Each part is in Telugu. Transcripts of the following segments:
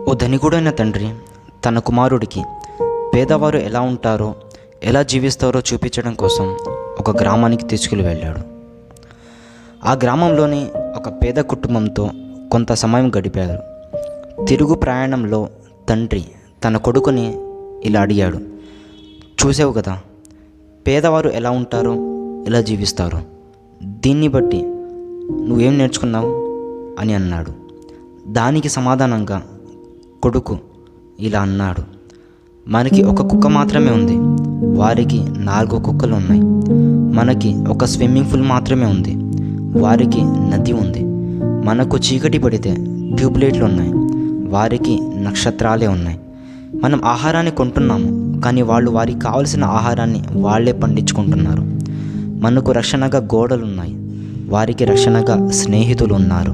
ఓ ధనికుడైన తండ్రి తన కుమారుడికి పేదవారు ఎలా ఉంటారో, ఎలా జీవిస్తారో చూపించడం కోసం ఒక గ్రామానికి తీసుకుని వెళ్ళాడు. ఆ గ్రామంలోని ఒక పేద కుటుంబంతో కొంత సమయం గడిపారు. తిరుగు ప్రయాణంలో తండ్రి తన కొడుకుని ఇలా అడిగాడు, చూసావు కదా పేదవారు ఎలా ఉంటారో, ఎలా జీవిస్తారో, దీన్ని బట్టి నువ్వేం నేర్చుకున్నావు అని అన్నాడు. దానికి సమాధానంగా కొడుకు ఇలా అన్నాడు, మనకి ఒక కుక్క మాత్రమే ఉంది, వారికి 4 కుక్కలు ఉన్నాయి. మనకి ఒక స్విమ్మింగ్ పూల్ మాత్రమే ఉంది, వారికి నది ఉంది. మనకు చీకటి పడితే ట్యూబ్లైట్లు ఉన్నాయి, వారికి నక్షత్రాలే ఉన్నాయి. మనం ఆహారాన్ని కొంటున్నాము, కానీ వాళ్ళు వారికి కావలసిన ఆహారాన్ని వాళ్ళే పండించుకుంటున్నారు. మనకు రక్షణగా గోడలున్నాయి, వారికి రక్షణగా స్నేహితులు ఉన్నారు.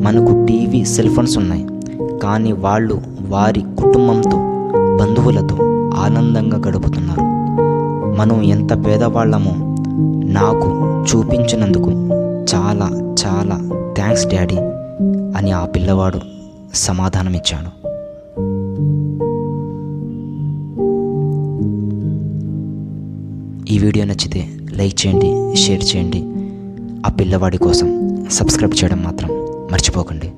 మనకు టీవీ, సెల్ ఫోన్స్ ఉన్నాయి, కానీ వాళ్ళు వారి కుటుంబంతో, బంధువులతో ఆనందంగా గడుపుతున్నారు. మనం ఎంత పేదవాళ్ళమో నాకు చూపించినందుకు చాలా చాలా థ్యాంక్స్ డాడీ అని ఆ పిల్లవాడు సమాధానమిచ్చాడు. ఈ వీడియో నచ్చితే లైక్ చేయండి, షేర్ చేయండి. ఆ పిల్లవాడి కోసం సబ్స్క్రైబ్ చేయడం మాత్రం మర్చిపోకండి.